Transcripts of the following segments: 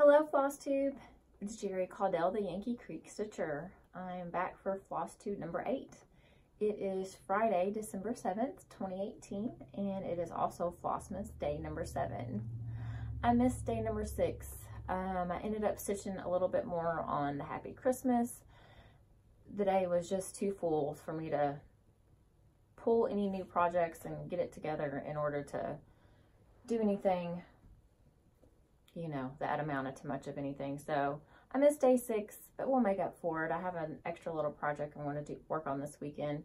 Hello Flosstube, it's Jerry Caudell, the Yankee Creek Stitcher. I am back for Flosstube number 8. It is Friday, December 7th, 2018, and it is also Flossmas day number 7. I missed day number 6. I ended up stitching a little bit more on the Happy Christmas. The day was just too full for me to pull any new projects and get it together in order to do anything, you know, that amounted to much of anything. So I missed day 6, but we'll make up for it. I have an extra little project I want to work on this weekend.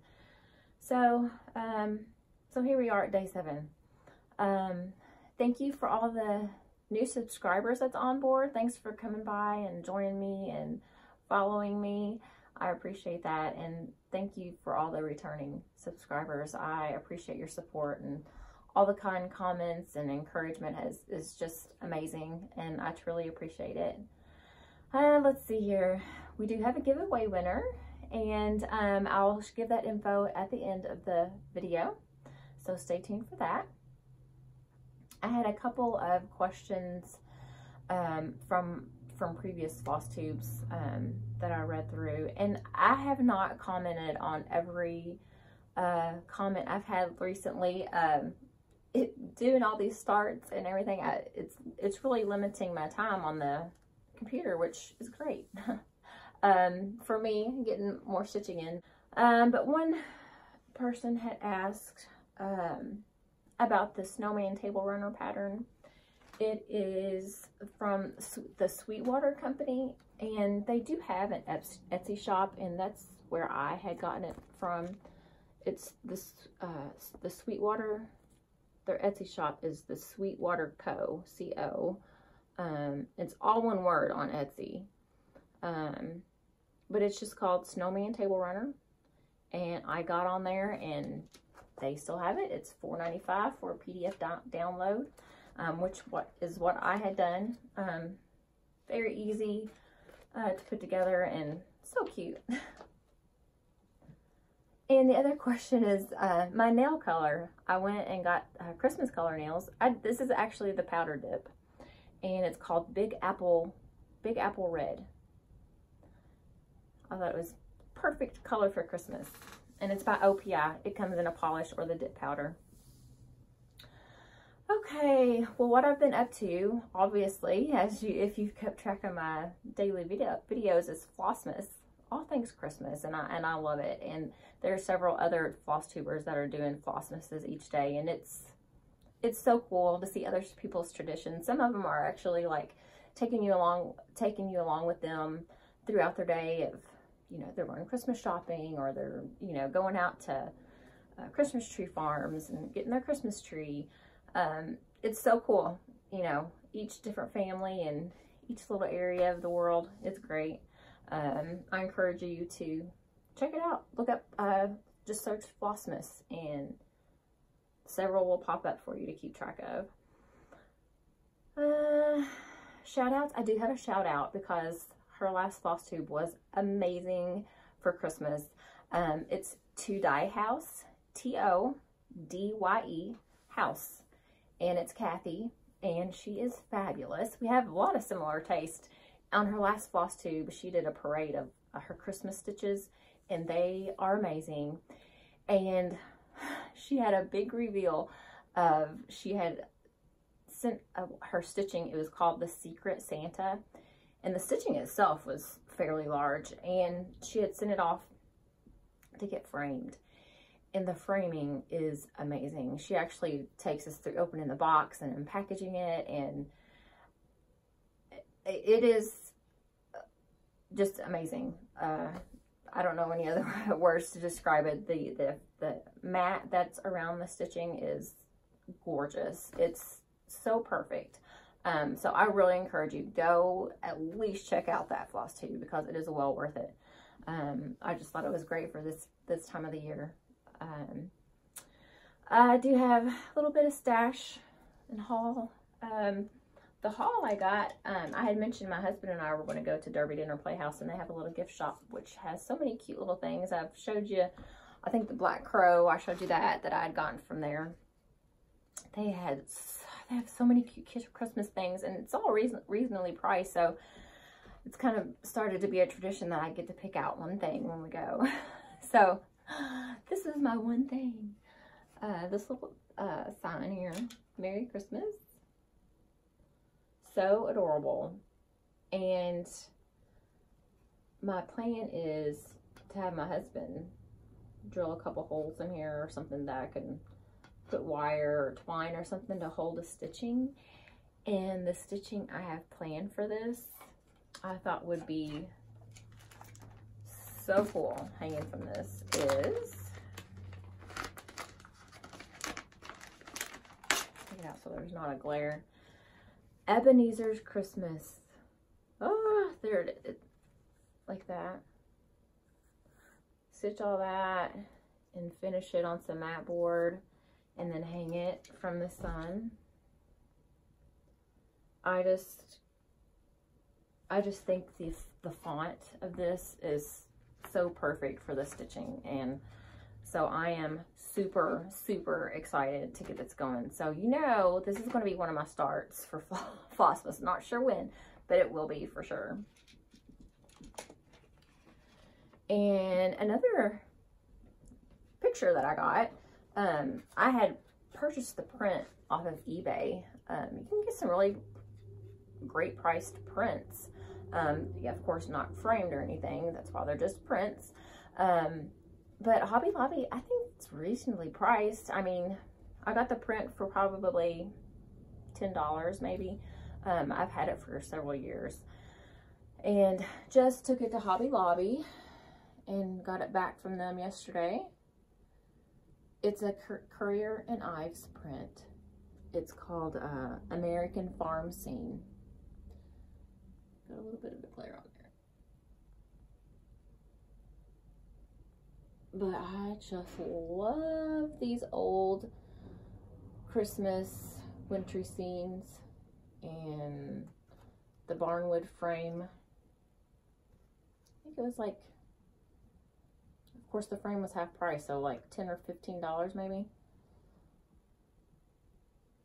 So, so here we are at day 7. Thank you for all the new subscribers that's on board. Thanks for coming by and joining me and following me. I appreciate that. And thank you for all the returning subscribers. I appreciate your support, and all the kind comments and encouragement is just amazing, and I truly appreciate it. Let's see here. We do have a giveaway winner, and I'll give that info at the end of the video, so stay tuned for that. I had a couple of questions from previous Flosstubes that I read through, and I have not commented on every comment I've had recently. Doing all these starts and everything, it's really limiting my time on the computer, which is great for me, getting more stitching in. But one person had asked about the snowman table runner pattern. It is from the Sweetwater Company, and they do have an Etsy shop, and that's where I had gotten it from. It's this the Sweetwater. Their Etsy shop is the Sweetwater Co. C-O. It's all one word on Etsy. But it's just called Snowman Table Runner. And I got on there and they still have it. It's $4.95 for a PDF download, which is what I had done. Very easy to put together and so cute. And the other question is my nail color. I went and got Christmas color nails. This is actually the powder dip, and it's called Big Apple Red. I thought it was perfect color for Christmas, and it's by OPI. It comes in a polish or the dip powder. Okay, well, what I've been up to, obviously, if you've kept track of my daily videos, is Flossmas. All things Christmas, and I love it. And there are several other Flosstubers that are doing Flossmases each day, and it's so cool to see other people's traditions. Some of them are actually like taking you along with them throughout their day. Of, you know, they're going Christmas shopping, or they're, you know, going out to Christmas tree farms and getting their Christmas tree. It's so cool. You know, each different family and each little area of the world. It's great. I encourage you to check it out. Look up, just search Flossmas, and several will pop up for you to keep track of. Shout outs. I do have a shout out because her last Flosstube was amazing for Christmas. It's To Dye House, T-O-D-Y-E House, and it's Kathy, and she is fabulous. We have a lot of similar taste. On her last Flosstube, she did a parade of her Christmas stitches, and they are amazing. And she had a big reveal of, she had sent her stitching. It was called The Secret Santa, and the stitching itself was fairly large, and she had sent it off to get framed. And the framing is amazing. She actually takes us through opening the box and packaging it, and it is just amazing. I don't know any other words to describe it. The mat that's around the stitching is gorgeous. It's so perfect. So I really encourage you, go at least check out that Flosstube, because it is well worth it. I just thought it was great for this time of the year. I do have a little bit of stash and haul. The haul I got, I had mentioned my husband and I were going to go to Derby Dinner Playhouse, and they have a little gift shop which has so many cute little things. I've showed you, I think the Black Crow, I showed you that I had gotten from there. They had they have so many cute Christmas things, and it's all reasonably priced, so it's kind of started to be a tradition that I get to pick out one thing when we go. So this is my one thing. This little sign here, Merry Christmas. So adorable. And my plan is to have my husband drill a couple holes in here or something that I can put wire or twine or something to hold the stitching. And the stitching I have planned for this, I thought would be so cool hanging from this is, take it out so there's not a glare, Ebenezer's Christmas. Oh, there it is, like that. Stitch all that and finish it on some mat board and then hang it from the sun. I just think the font of this is so perfect for the stitching, and so I am super, super excited to get this going. So, you know, this is going to be one of my starts for Flossmas. Not sure when, but it will be for sure. And another picture that I got, I had purchased the print off of eBay. You can get some really great priced prints. Yeah, of course not framed or anything, that's why they're just prints. But Hobby Lobby, I think it's reasonably priced. I mean, I got the print for probably $10 maybe. I've had it for several years, and just took it to Hobby Lobby and got it back from them yesterday. It's a Currier and Ives print. It's called American Farm Scene. Got a little bit of a glare on there. But I just love these old Christmas wintry scenes and the barnwood frame. I think it was like, of course the frame was half price, so like $10 or $15 maybe.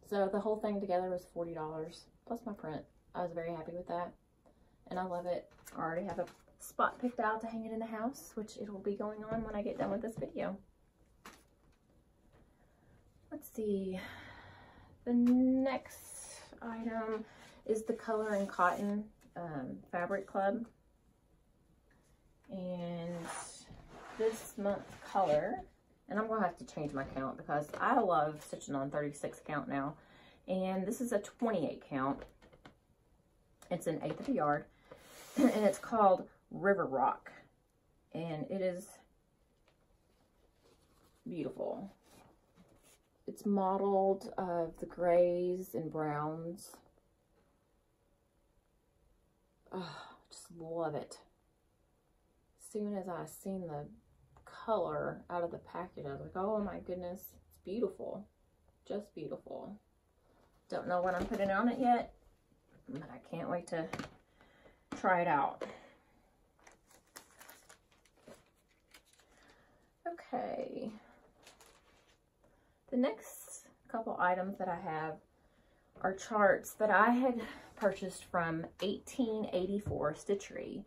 So the whole thing together was $40 plus my print. I was very happy with that. And I love it. I already have a spot picked out to hang it in the house, which it will be going on when I get done with this video. Let's see. The next item is the Color and Cotton Fabric Club. And this month's color, and I'm going to have to change my count because I love stitching on 36 count now. And this is a 28 count. It's an 1/8 of a yard. And it's called River Rock, and it is beautiful. It's modeled of the grays and browns. Oh, just love it. As soon as I seen the color out of the package, I was like, oh my goodness, it's beautiful. Just beautiful. Don't know what I'm putting on it yet, but I can't wait to try it out. Okay. The next couple items that I have are charts that I had purchased from 1884 Stitchery.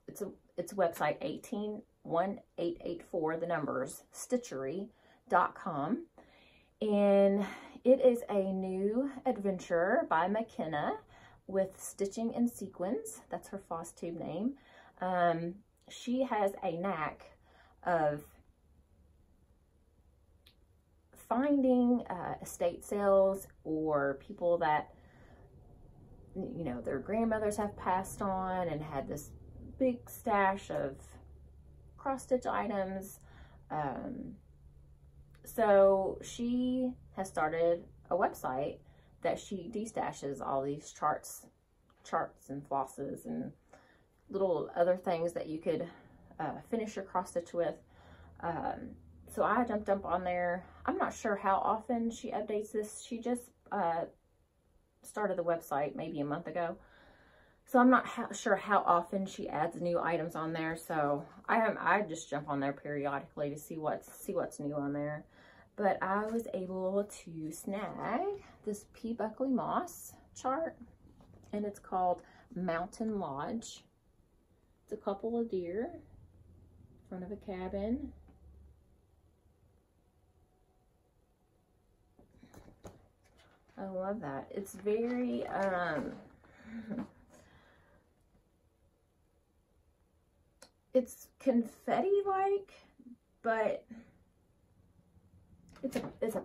It's a website, 181884, the numbers, stitchery.com. And it is a new adventure by McKenna with stitching and sequins. That's her Flosstube name. She has a knack of finding estate sales or people that, you know, their grandmothers have passed on and had this big stash of cross-stitch items. So she has started a website that she destashes all these charts and flosses and little other things that you could finish your cross stitch with. So I jumped up on there. I'm not sure how often she updates this. She just started the website maybe a month ago, so I'm not sure how often she adds new items on there. So I just jump on there periodically to see what's new on there. but I was able to snag this P. Buckley moss chart, and it's called Mountain Lodge. It's a couple of deer in front of a cabin. I love that. It's very, it's confetti-like, but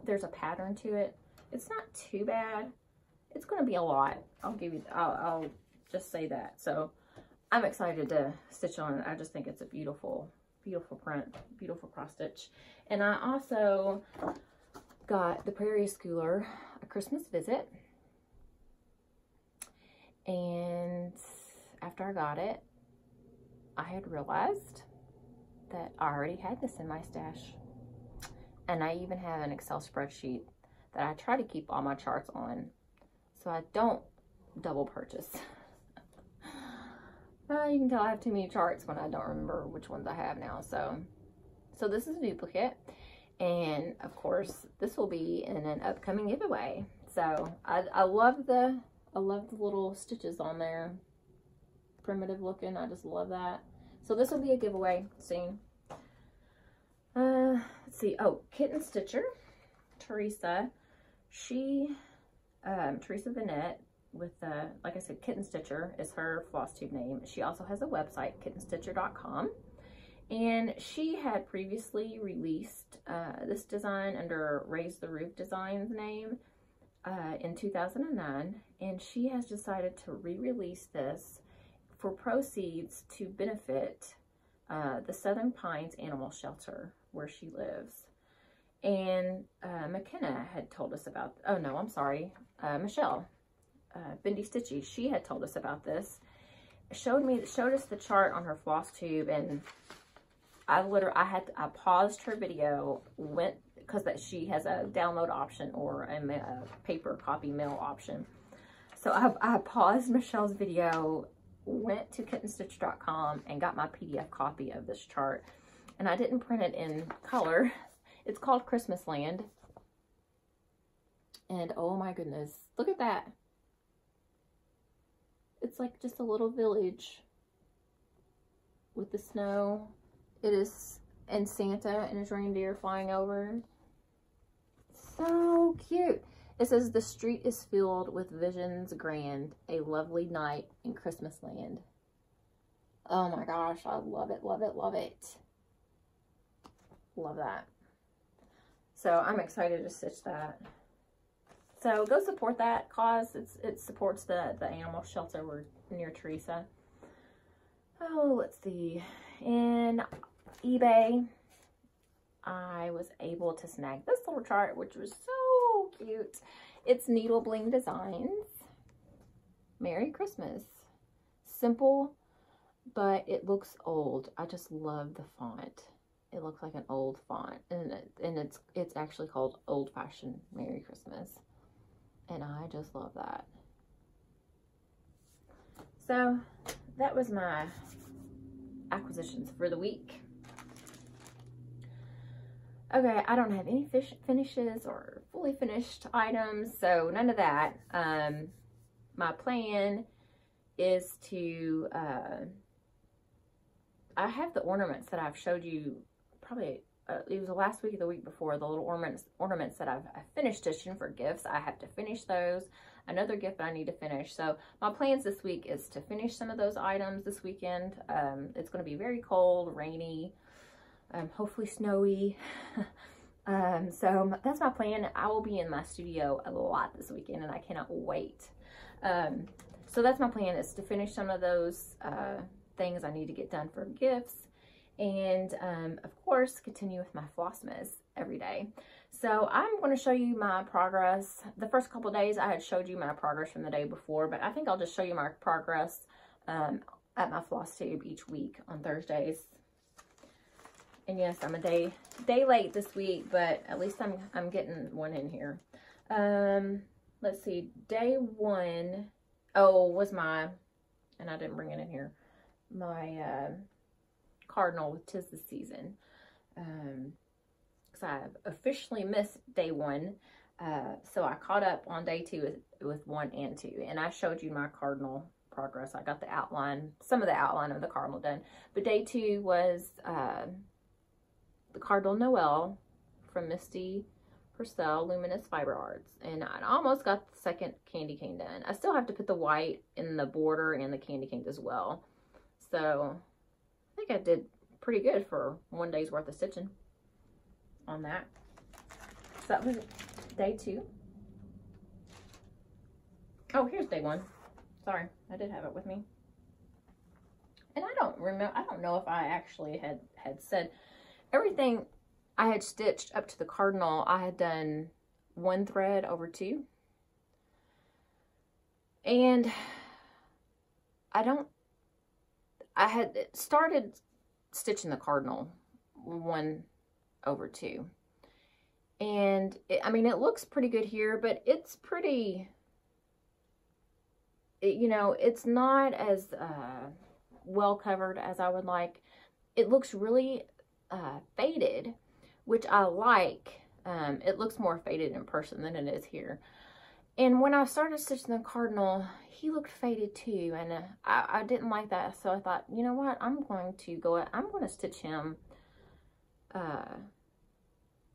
there's a pattern to it. It's not too bad. It's going to be a lot. I'll just say that. So I'm excited to stitch on it. I just think it's a beautiful, beautiful print, beautiful cross stitch. And I also got the Prairie Schooler a Christmas visit. And after I got it, I had realized that I already had this in my stash. And I even have an Excel spreadsheet that I try to keep all my charts on, so I don't double purchase. You can tell I have too many charts when I don't remember which ones I have now. So this is a duplicate, and of course this will be in an upcoming giveaway. So I love the little stitches on there, primitive looking. I just love that. So this will be a giveaway soon. Let's see. Oh, Kitten Stitcher, Teresa. Teresa Vanette with, like I said, Kitten Stitcher is her Flosstube name. She also has a website, kittenstitcher.com. And she had previously released this design under Raise the Roof Designs name in 2009. And she has decided to re-release this for proceeds to benefit the Southern Pines Animal Shelter where she lives. And McKenna had told us about, oh no, I'm sorry, Michelle, Bendy Stitchy, she had told us about this, showed us the chart on her floss tube, and I paused her video, because she has a download option or a paper copy mail option. So I paused Michelle's video, went to kittenstitcher.com and got my PDF copy of this chart. And I didn't print it in color. It's called Christmas Land. And oh my goodness, look at that. It's like just a little village with the snow. It is, and Santa and his reindeer flying over. So cute. It says, the street is filled with visions grand, a lovely night in Christmas land. Oh my gosh, I love it, love it, love it. Love that. So I'm excited to stitch that. So go support that cause. It supports the animal shelter. We're near Teresa. Oh, let's see. In eBay, I was able to snag this little chart, which was so cute. It's Needle Bling Designs. Merry Christmas. Simple, but it looks old. I just love the font. It looks like an old font, and it's actually called Old Fashioned Merry Christmas, and I just love that. So that was my acquisitions for the week. Okay, I don't have any finishes or fully finished items, so none of that. My plan is to I have the ornaments that I've showed you. Probably it was the last week or the week before, the little ornaments that I finished stitching for gifts. I have to finish those. Another gift that I need to finish. So my plans this week is to finish some of those items this weekend. It's going to be very cold, rainy, hopefully snowy. So that's my plan. I will be in my studio a lot this weekend, and I cannot wait. So that's my plan, is to finish some of those things I need to get done for gifts. And of course, continue with my Flossmas every day. So I'm going to show you my progress. The first couple days I had showed you my progress from the day before, but I think I'll just show you my progress at my floss tube each week on Thursdays. And yes, I'm a day late this week, but at least I'm getting one in here. Let's see, day one, was my, and I didn't bring it in here, my Cardinal with 'Tis the Season. because I officially missed day 1. So I caught up on day 2 with 1 and 2, and I showed you my cardinal progress. I got the outline, some of the outline of the cardinal done, but day 2 was the Cardinal Noel from Misty Purcell Luminous Fiber Arts, and I almost got the second candy cane done. I still have to put the white in the border and the candy cane as well, so I think I did pretty good for 1 day's worth of stitching on that. So that was day 2. Oh, here's day 1. Sorry, I did have it with me. And I don't know if I actually had said everything I had stitched up to the cardinal. I had done 1 thread over 2. And I had started stitching the cardinal 1 over 2. And I mean, it looks pretty good here, but it's pretty, you know, it's not as well covered as I would like. It looks really faded, which I like. It looks more faded in person than it is here. And when I started stitching the cardinal, he looked faded too, and I didn't like that. So I thought, you know what, I'm going to stitch him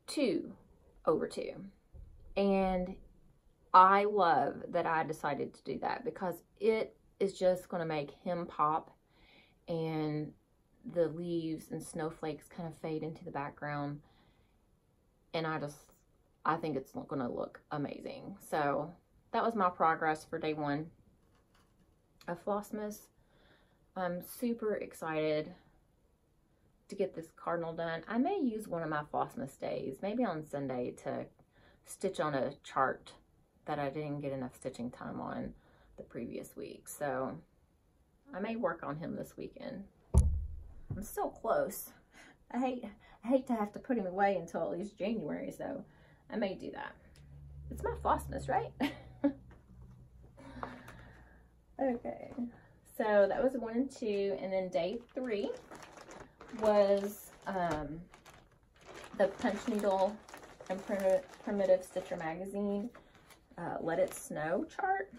2 over 2. And I love that I decided to do that, because it is just going to make him pop, and the leaves and snowflakes kind of fade into the background, and I think it's going to look amazing. So that was my progress for day 1 of Flossmas. I'm super excited to get this cardinal done. I may use one of my Flossmas days, maybe on Sunday, to stitch on a chart that I didn't get enough stitching time on the previous week. So I may work on him this weekend. I'm still close. I hate to have to put him away until at least January, so I may do that. It's my Flossmas, right? Okay, so that was 1 and 2, and then day 3 was the Punch Needle and Primitive Stitcher Magazine Let It Snow chart.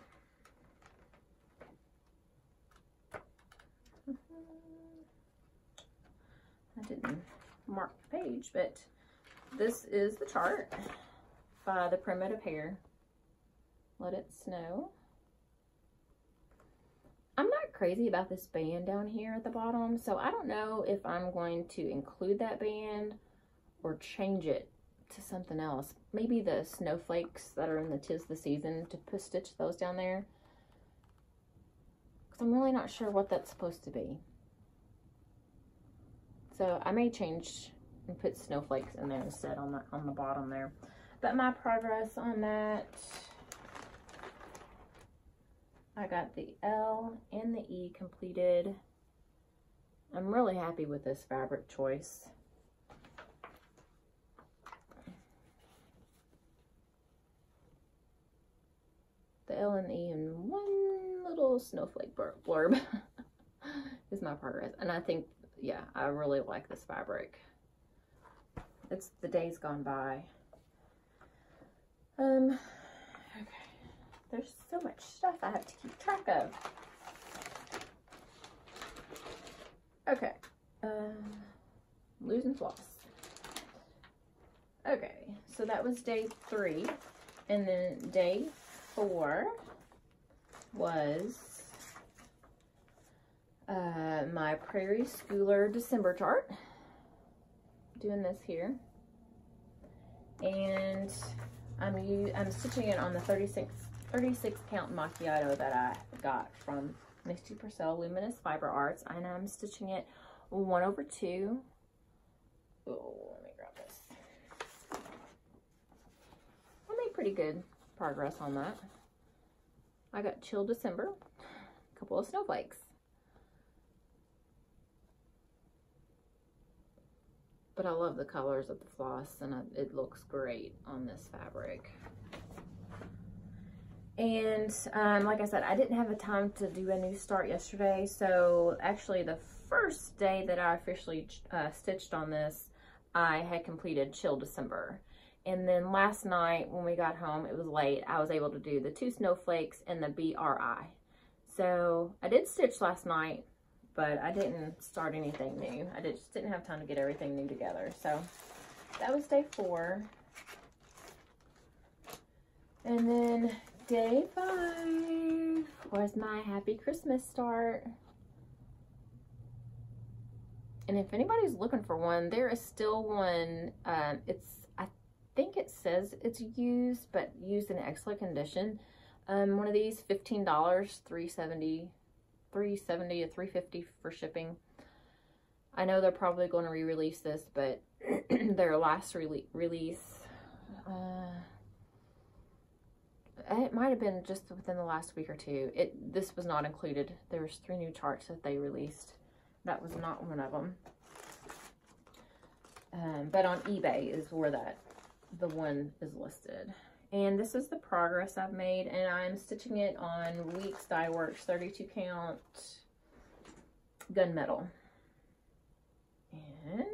I didn't mark the page, but this is the chart by the Primitive Hair. Let It Snow. I'm not crazy about this band down here at the bottom, so I don't know if I'm going to include that band or change it to something else. Maybe the snowflakes that are in the 'Tis the Season, to stitch those down there, because I'm really not sure what that's supposed to be. So I may change and put snowflakes in there instead on the bottom there. But my progress on that, I got the L and the E completed. I'm really happy with this fabric choice. The L and the E in 1 little snowflake blurb is my progress. And I think, yeah, I really like this fabric. It's the days gone by. Okay. There's so much stuff I have to keep track of. Okay. Losing floss. Okay, so that was day 3. And then day 4 was my Prairie Schooler December chart. Doing this here. And I'm stitching it on the 36 count macchiato that I got from Misty Purcell Luminous Fiber Arts, and I'm stitching it 1 over 2. Oh, let me grab this. I made pretty good progress on that. I got Chill December, a couple of snowflakes. But I love the colors of the floss, and it looks great on this fabric. And like I said, I didn't have the time to do a new start yesterday, so actually the first day that I officially stitched on this, I had completed Chill December. And then last night when we got home, it was late, I was able to do the 2 snowflakes and the BRI. So I did stitch last night, but I didn't start anything new. I just didn't have time to get everything new together. So that was day 4. And then day 5 was my Happy Christmas start. And if anybody's looking for one, there is still one. I think it says it's used, but used in excellent condition. One of these, $15, $3.70 to $3.50 for shipping. I know they're probably going to re-release this, but their last release, it might have been just within the last week or two. This was not included. There was 3 new charts that they released. That was not one of them. But on eBay is where the one is listed. And this is the progress I've made, and I'm stitching it on Weeks Dye Works 32 count gunmetal. And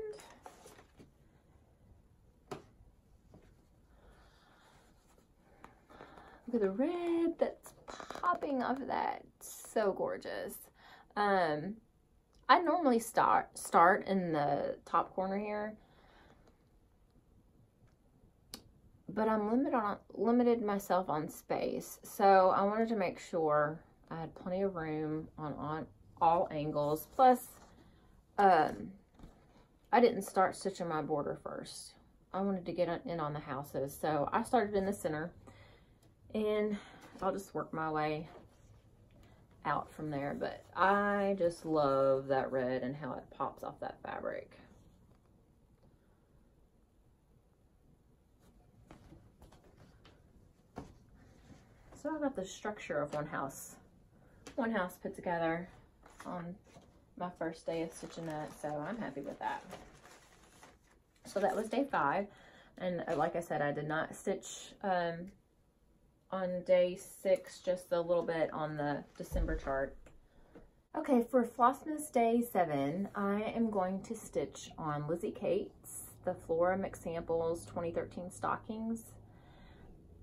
look at the red that's popping off of that. So gorgeous. I normally start in the top corner here, but I'm limited myself on space. So I wanted to make sure I had plenty of room on all angles. Plus, I didn't start stitching my border first. I wanted to get in on the houses. So I started in the center, and I'll just work my way out from there. But I just love that red and how it pops off that fabric. So I got the structure of one house put together on my first day of stitching that, so I'm happy with that. So that was day 5, and like I said, I did not stitch on day 6, just a little bit on the December chart. Okay, for Flossmas day 7, I am going to stitch on Lizzie Kate's the Flora Mix Samples 2013 stockings,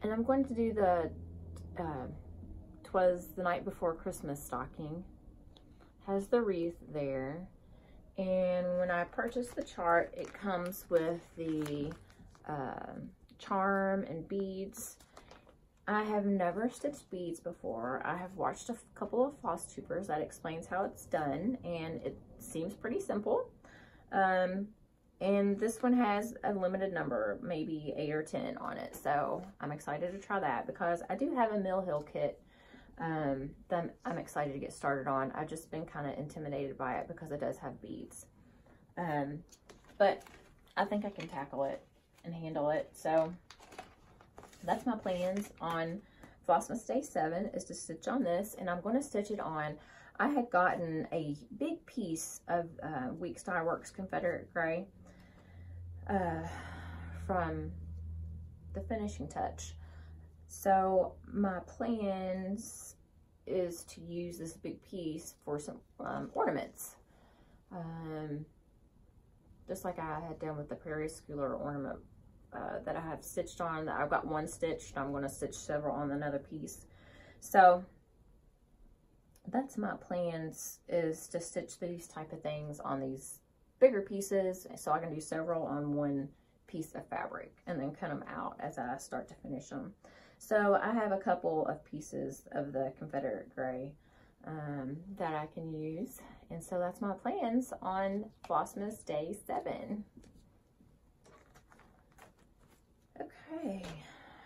and I'm going to do the 'Twas the Night Before Christmas stocking. Has the wreath there, and when I purchased the chart, it comes with the charm and beads. I have never stitched beads before. I have watched a couple of Flosstubers that explains how it's done, and it seems pretty simple. And this one has a limited number, maybe 8 or 10 on it. So I'm excited to try that because I do have a Mill Hill kit that I'm excited to get started on. I've just been kind of intimidated by it because it does have beads. But I think I can tackle it and handle it. So that's my plans on Flossmas day 7 is to stitch on this, and I'm going to stitch it on. I had gotten a big piece of Weeks Dye Works Confederate Gray from the finishing touch. So my plans is to use this big piece for some ornaments. Just like I had done with the Prairie Schooler ornament that I have stitched on. I've got one stitched. I'm going to stitch several on another piece. So that's my plans, is to stitch these type of things on these bigger pieces so I can do several on one piece of fabric and then cut them out as I start to finish them. So I have a couple of pieces of the Confederate Gray that I can use, and so that's my plans on Flossmas day 7. Okay,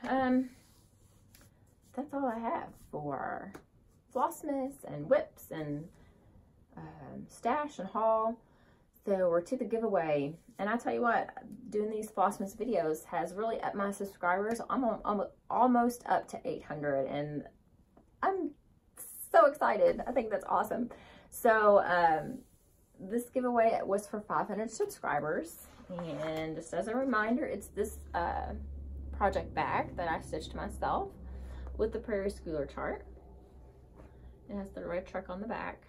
that's all I have for Flossmas and whips and stash and haul. So we're to the giveaway, and I tell you what, doing these Flossmas videos has really upped my subscribers. I'm almost up to 800, and I'm so excited. I think that's awesome. So this giveaway was for 500 subscribers, and just as a reminder, it's this project bag that I stitched myself with the Prairie Schooler chart. It has the red truck on the back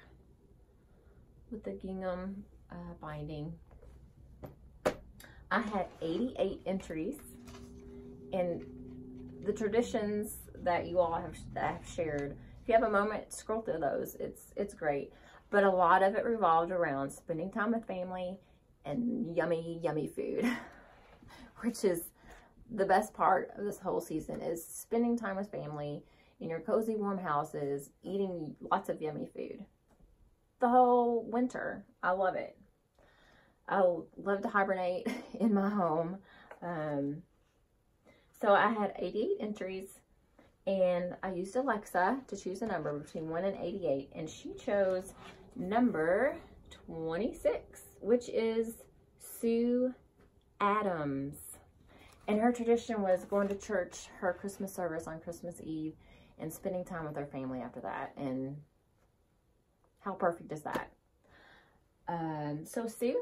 with the gingham binding. I had 88 entries, and the traditions that you all have shared, if you have a moment, scroll through those. It's great. But a lot of it revolved around spending time with family and yummy, yummy food, which is the best part of this whole season, is spending time with family in your cozy, warm houses, eating lots of yummy food. The whole winter, I love it. I love to hibernate in my home. So I had 88 entries, and I used Alexa to choose a number between 1 and 88, and she chose number 26, which is Sue Adams. And her tradition was going to church, her Christmas service on Christmas Eve, and spending time with her family after that. And how perfect is that? So Sue,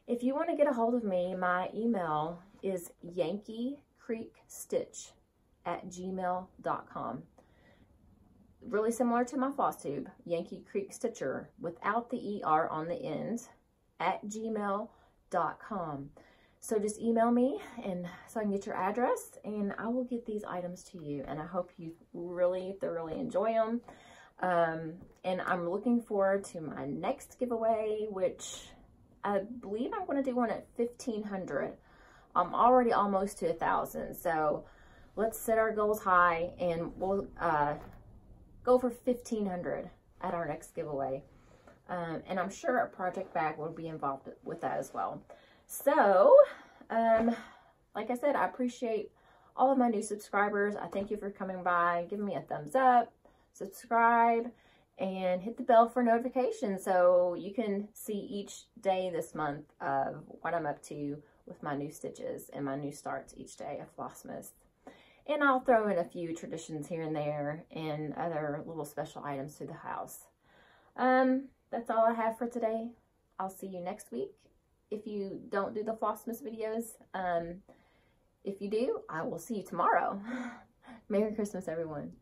if you want to get a hold of me, my email is yankeecreekstitch@gmail.com. Really similar to my Flosstube, Yankee Creek Stitcher, without the ER on the end, @gmail.com. So just email me, and so I can get your address, and I will get these items to you. And I hope you really thoroughly enjoy them. And I'm looking forward to my next giveaway, which I believe I'm going to do one at 1,500. I'm already almost to 1,000. So let's set our goals high, and we'll go for 1,500 at our next giveaway. And I'm sure a project bag will be involved with that as well. So, like I said, I appreciate all of my new subscribers. I thank you for coming by, giving me a thumbs up, subscribe, and hit the bell for notifications so you can see each day this month of what I'm up to with my new stitches and my new starts each day of Flossmas. And I'll throw in a few traditions here and there and other little special items to the house. That's all I have for today. I'll see you next week. If you don't do the Flossmas videos, if you do, I will see you tomorrow. Merry Christmas, everyone.